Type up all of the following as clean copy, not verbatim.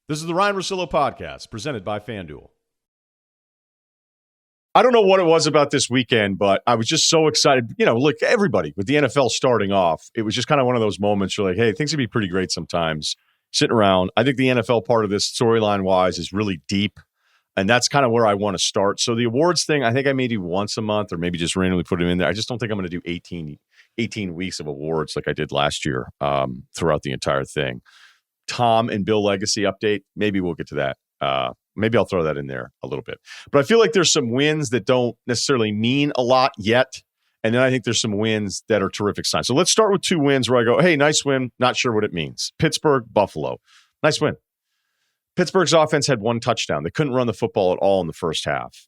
This is the Ryen Russillo Podcast, presented by FanDuel. I don't know what it was about this weekend, but I was just so excited. You know, look, everybody, with the NFL starting off, it was just kind of one of those moments where like, hey, things can be pretty great sometimes. Sitting around. I think the NFL part of this storyline-wise is really deep, and that's kind of where I want to start. So the awards thing, I think I may do once a month or maybe just randomly put them in there. I just don't think I'm going to do 18 weeks of awards like I did last year throughout the entire thing. Tom and Bill Legacy update. Maybe we'll get to that. Maybe I'll throw that in there a little bit. But I feel like there's some wins that don't necessarily mean a lot yet. And then I think there's some wins that are terrific signs. So let's start with two wins where I go, hey, nice win. Not sure what it means. Pittsburgh, Buffalo. Nice win. Pittsburgh's offense had one touchdown. They couldn't run the football at all in the first half.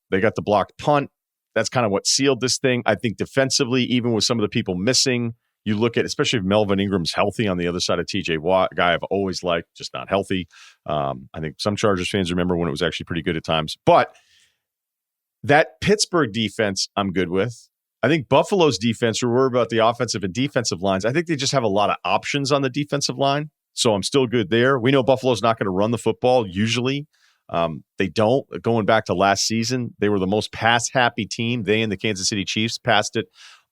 They got the blocked punt. That's kind of what sealed this thing. I think defensively, even with some of the people missing, you look at, especially if Melvin Ingram's healthy on the other side of TJ Watt, a guy I've always liked, just not healthy. I think some Chargers fans remember when it was actually pretty good at times. But that Pittsburgh defense, I'm good with. I think Buffalo's defense, we're worried about the offensive and defensive lines. I think they just have a lot of options on the defensive line. So I'm still good there. We know Buffalo's not going to run the football usually. They don't. Going back to last season, they were the most pass-happy team. They and the Kansas City Chiefs passed it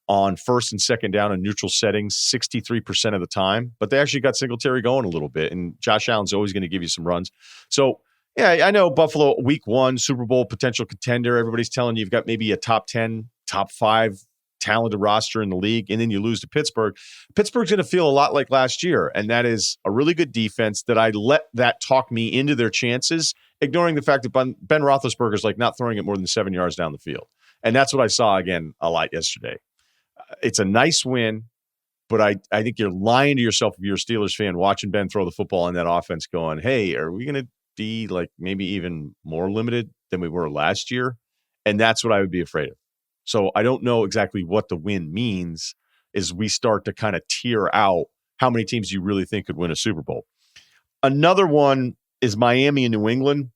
on first and second down in neutral settings 63% of the time. But they actually got Singletary going a little bit, and Josh Allen's always going to give you some runs. So, yeah, I know Buffalo, week one, Super Bowl potential contender. Everybody's telling you you've got maybe a top 10, top 5 talented roster in the league, and then you lose to Pittsburgh. Pittsburgh's going to feel a lot like last year, and that is a really good defense that I let that talk me into their chances, ignoring the fact that Ben Roethlisberger's like not throwing it more than 7 yards down the field. And that's what I saw again a lot yesterday. It's a nice win, but I think you're lying to yourself if you're a Steelers fan watching Ben throw the football in that offense going, hey, are we going to be like maybe even more limited than we were last year? And that's what I would be afraid of. So I don't know exactly what the win means as we start to kind of tier out how many teams you really think could win a Super Bowl. Another one is Miami and New England.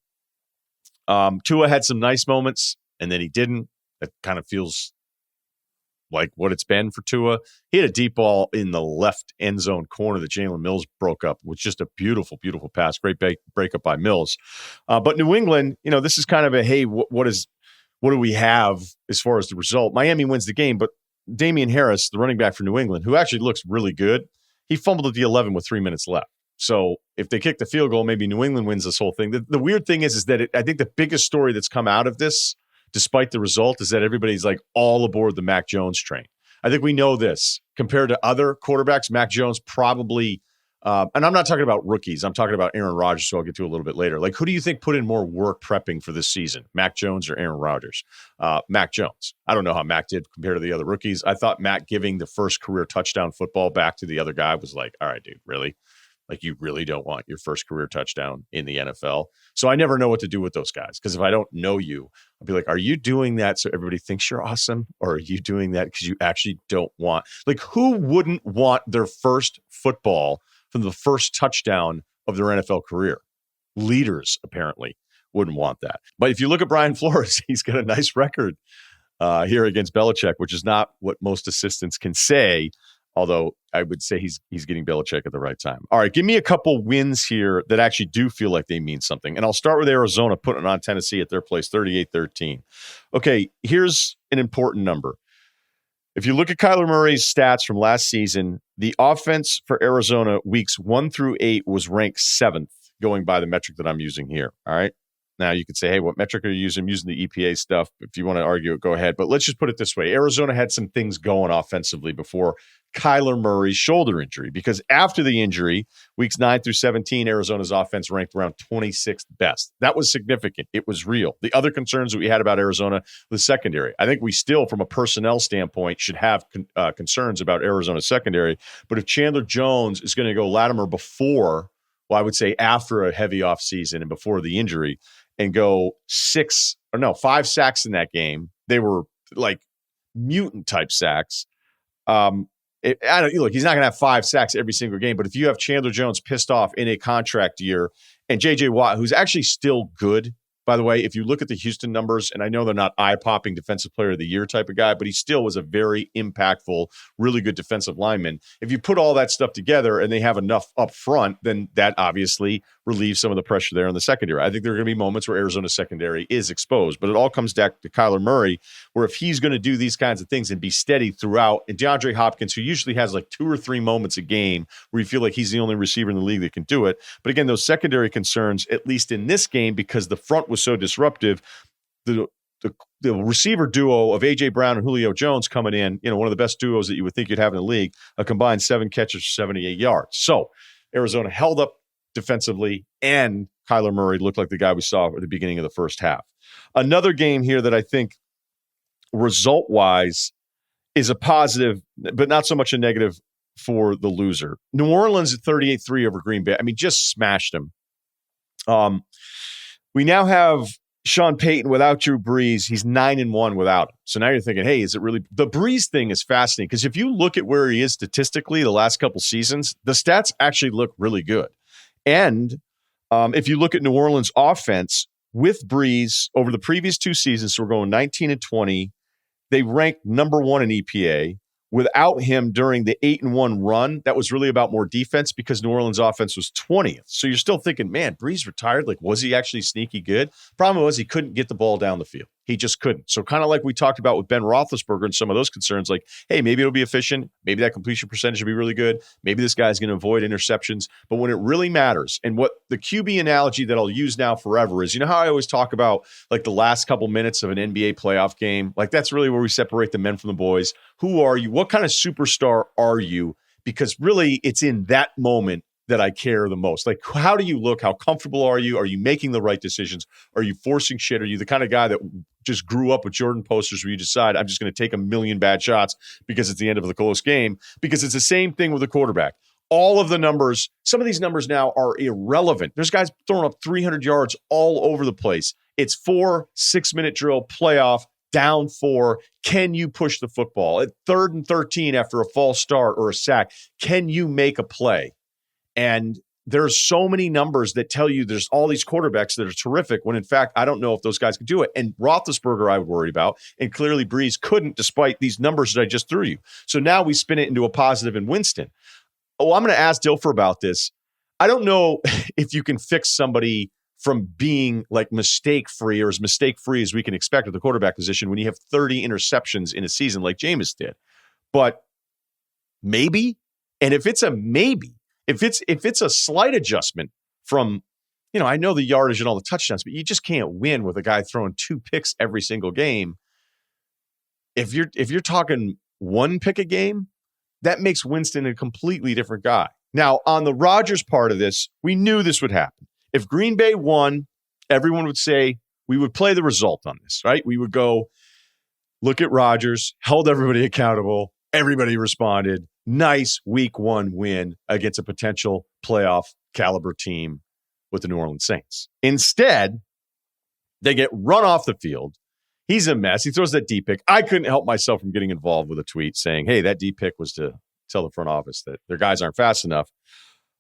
Tua had some nice moments, and then he didn't. It kind of feels like what it's been for Tua. He had a deep ball in the left end zone corner that Jalen Mills broke up, which just a beautiful, beautiful pass. Great breakup by Mills. But New England, you know, this is kind of a, hey, what do we have as far as the result? Miami wins the game, but Damian Harris, the running back for New England, who actually looks really good, he fumbled at the 11 with 3 minutes left. So if they kick the field goal, maybe New England wins this whole thing. The weird thing is that I think the biggest story that's come out of this, despite the result, is that everybody's like all aboard the Mac Jones train. I think we know this. Compared to other quarterbacks, Mac Jones probably and I'm not talking about rookies. I'm talking about Aaron Rodgers, so I'll get to a little bit later. Like, who do you think put in more work prepping for this season, Mac Jones or Aaron Rodgers? Mac Jones. I don't know how Mac did compared to the other rookies. I thought Mac giving the first career touchdown football back to the other guy was like, all right, dude, really? Like, you really don't want your first career touchdown in the NFL? So I never know what to do with those guys, because if I don't know you, I'll be like, are you doing that so everybody thinks you're awesome? Or are you doing that because you actually don't want? Like, who wouldn't want their first football from the first touchdown of their NFL career? Leaders, apparently, wouldn't want that. But if you look at Brian Flores, he's got a nice record here against Belichick, which is not what most assistants can say, although I would say he's getting Belichick at the right time. All right, give me a couple wins here that actually do feel like they mean something. And I'll start with Arizona putting it on Tennessee at their place, 38-13. Okay, here's an important number. If you look at Kyler Murray's stats from last season, the offense for Arizona weeks 1 through 8 was ranked 7th, going by the metric that I'm using here. All right. Now you could say, hey, what metric are you using? I'm using the EPA stuff. If you want to argue it, go ahead. But let's just put it this way. Arizona had some things going offensively before Kyler Murray's shoulder injury, because after the injury, weeks 9 through 17, Arizona's offense ranked around 26th best. That was significant. It was real. The other concerns that we had about Arizona, the secondary. I think we still, from a personnel standpoint, should have concerns about Arizona's secondary. But if Chandler Jones is going to go Latimer before, well, I would say after a heavy offseason and before the injury, and go 5 sacks in that game, they were like mutant type sacks. He's not going to have 5 sacks every single game, but if you have Chandler Jones pissed off in a contract year and J.J. Watt, who's actually still good, by the way, if you look at the Houston numbers, and I know they're not eye-popping defensive player of the year type of guy, but he still was a very impactful, really good defensive lineman. If you put all that stuff together and they have enough up front, then that obviously relieves some of the pressure there in the secondary. I think there are going to be moments where Arizona's secondary is exposed, but it all comes back to Kyler Murray, where if he's going to do these kinds of things and be steady throughout, and DeAndre Hopkins, who usually has like 2 or 3 moments a game where you feel like he's the only receiver in the league that can do it. But again, those secondary concerns, at least in this game, because the front was so disruptive, the receiver duo of A.J. Brown and Julio Jones coming in, one of the best duos that you would think you'd have in the league, a combined 7 catches for 78 yards. So Arizona held up defensively, and Kyler Murray looked like the guy we saw at the beginning of the first half. Another game here that I think result-wise is a positive, but not so much a negative for the loser. New Orleans at 38-3 over Green Bay. I mean, just smashed them. We now have Sean Payton without Drew Brees. He's 9-1 without him. So now you're thinking, hey, is it really? The Brees thing is fascinating because if you look at where he is statistically the last couple seasons, the stats actually look really good. And if you look at New Orleans offense with Brees over the previous 2 seasons, so we're going 19-20, they ranked number 1 in EPA. Without him during the 8-1 run, that was really about more defense because New Orleans offense was 20th. So you're still thinking, man, Brees retired. Like, was he actually sneaky good? Problem was he couldn't get the ball down the field. He just couldn't. So kind of like we talked about with Ben Roethlisberger and some of those concerns, like, hey, maybe it'll be efficient. Maybe that completion percentage will be really good. Maybe this guy's going to avoid interceptions. But when it really matters, and what the QB analogy that I'll use now forever is, how I always talk about like the last couple minutes of an NBA playoff game? Like that's really where we separate the men from the boys. Who are you? What kind of superstar are you? Because really it's in that moment that I care the most. Like, how do you look? How comfortable are you? Are you making the right decisions? Are you forcing shit? Are you the kind of guy that just grew up with Jordan posters where you decide I'm just going to take a million bad shots because it's the end of the close game? Because it's the same thing with the quarterback. All of the numbers, some of these numbers now are irrelevant. There's guys throwing up 300 yards all over the place. It's 4 6-minute drill playoff, down 4. Can you push the football? At 3rd and 13 after a false start or a sack, can you make a play? And there's so many numbers that tell you there's all these quarterbacks that are terrific when, in fact, I don't know if those guys could do it. And Roethlisberger I would worry about, and clearly Brees couldn't despite these numbers that I just threw you. So now we spin it into a positive in Winston. Oh, I'm going to ask Dilfer about this. I don't know if you can fix somebody from being like mistake-free or as mistake-free as we can expect at the quarterback position when you have 30 interceptions in a season like Jameis did. But maybe, and if it's a maybe, if it's a slight adjustment from, I know the yardage and all the touchdowns, but you just can't win with a guy throwing 2 picks every single game. If you're talking 1 pick a game, that makes Winston a completely different guy. Now, on the Rodgers part of this, we knew this would happen. If Green Bay won, everyone would say we would play the result on this, right? We would go look at Rodgers, held everybody accountable. Everybody responded. Nice week 1 win against a potential playoff caliber team with the New Orleans Saints. Instead, they get run off the field. He's a mess. He throws that deep pick. I couldn't help myself from getting involved with a tweet saying, hey, that deep pick was to tell the front office that their guys aren't fast enough.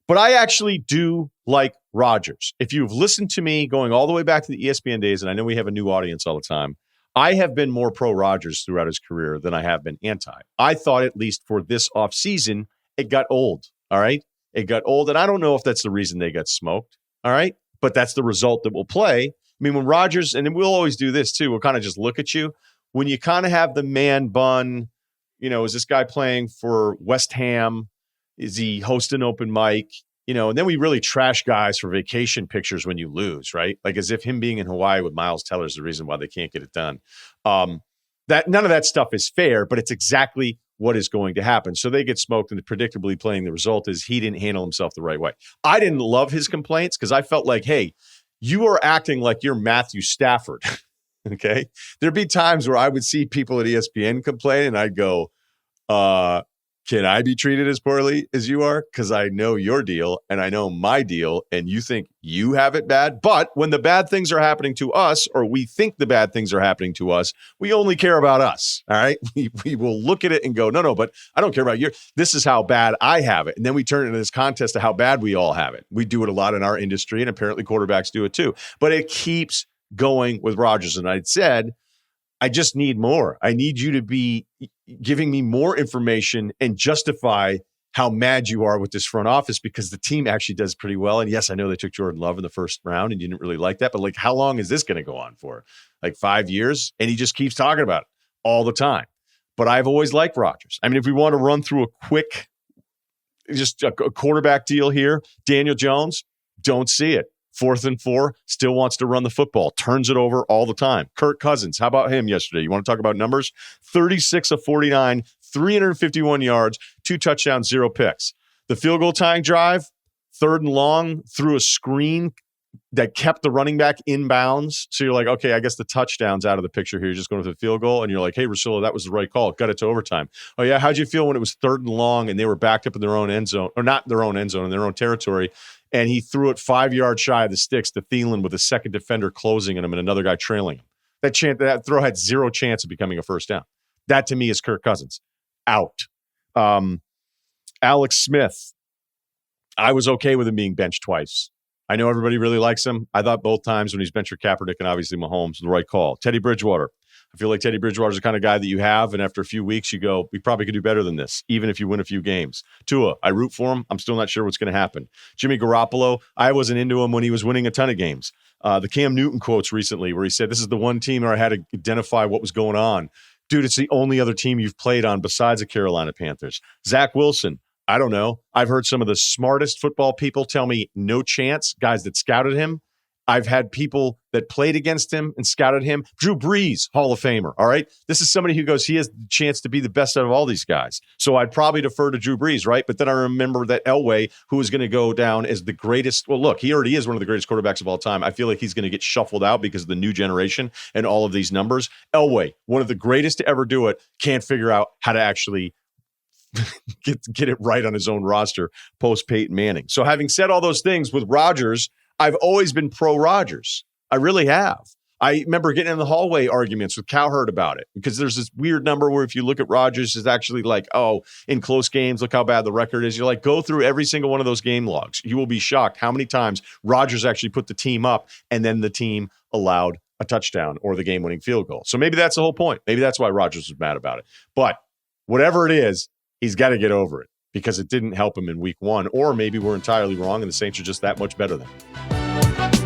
But I actually do like Rodgers. If you've listened to me going all the way back to the ESPN days, and I know we have a new audience all the time, I have been more pro Rodgers throughout his career than I have been anti. I thought at least for this offseason, it got old, all right? It got old, and I don't know if that's the reason they got smoked, all right? But that's the result that will play. I mean, when Rodgers, and we'll always do this too, we'll kind of just look at you. When you kind of have the man bun, is this guy playing for West Ham? Is he hosting open mic? And then we really trash guys for vacation pictures when you lose, right? Like as if him being in Hawaii with Miles Teller is the reason why they can't get it done. That none of that stuff is fair, but it's exactly what is going to happen. So they get smoked, and predictably playing the result is he didn't handle himself the right way. I didn't love his complaints because I felt like, hey, you are acting like you're Matthew Stafford. Okay. There'd be times where I would see people at ESPN complain and I'd go, can I be treated as poorly as you are? Because I know your deal and I know my deal, and you think you have it bad. But when the bad things are happening to us, or we think the bad things are happening to us, we only care about us. All right. We will look at it and go, no, but I don't care about you. This is how bad I have it. And then we turn it into this contest of how bad we all have it. We do it a lot in our industry, and apparently quarterbacks do it too. But it keeps going with Rodgers. And I'd said, I just need more. I need you to be giving me more information and justify how mad you are with this front office, because the team actually does pretty well. And yes, I know they took Jordan Love in the first round and you didn't really like that, but like, how long is this going to go on for? Like 5 years? And he just keeps talking about it all the time. But I've always liked Rodgers. I mean, if we want to run through a quick, just a quarterback deal here, Daniel Jones, don't see it. 4th and 4, still wants to run the football, turns it over all the time. Kirk Cousins, how about him yesterday? You want to talk about numbers? 36 of 49, 351 yards, 2 touchdowns, 0 picks. The field goal tying drive, 3rd and long, through a screen that kept the running back in bounds. So you're like, okay, I guess the touchdown's out of the picture here. You're just going for the field goal. And you're like, hey, Russillo, that was the right call. Got it to overtime. Oh, yeah, how'd you feel when it was 3rd and long and they were backed up in their own end zone, or not their own end zone, in their own territory, and he threw it 5 yards shy of the sticks to Thielen with a second defender closing on him and another guy trailing him? That throw had 0 chance of becoming a first down. That, to me, is Kirk Cousins. Out. Alex Smith, I was okay with him being benched twice. I know everybody really likes him. I thought both times when he's benched for Kaepernick and obviously Mahomes, the right call. Teddy Bridgewater. I feel like Teddy Bridgewater's the kind of guy that you have, and after a few weeks, you go, we probably could do better than this, even if you win a few games. Tua, I root for him. I'm still not sure what's going to happen. Jimmy Garoppolo, I wasn't into him when he was winning a ton of games. The Cam Newton quotes recently where he said, this is the one team where I had to identify what was going on. Dude, it's the only other team you've played on besides the Carolina Panthers. Zach Wilson, I don't know. I've heard some of the smartest football people tell me no chance, guys that scouted him. I've had people that played against him and scouted him. Drew Brees, Hall of Famer, all right? This is somebody who goes, he has the chance to be the best out of all these guys. So I'd probably defer to Drew Brees, right? But then I remember that Elway, who is going to go down as the greatest. Well, look, he already is one of the greatest quarterbacks of all time. I feel like he's going to get shuffled out because of the new generation and all of these numbers. Elway, one of the greatest to ever do it, can't figure out how to actually get it right on his own roster post Peyton Manning. So having said all those things with Rodgers, I've always been pro Rodgers. I really have. I remember getting in the hallway arguments with Cowherd about it because there's this weird number where if you look at Rodgers, it's actually like, oh, in close games, look how bad the record is. You're like, go through every single one of those game logs. You will be shocked how many times Rodgers actually put the team up and then the team allowed a touchdown or the game-winning field goal. So maybe that's the whole point. Maybe that's why Rodgers was mad about it. But whatever it is, he's got to get over it because it didn't help him in week 1, or maybe we're entirely wrong and the Saints are just that much better than him.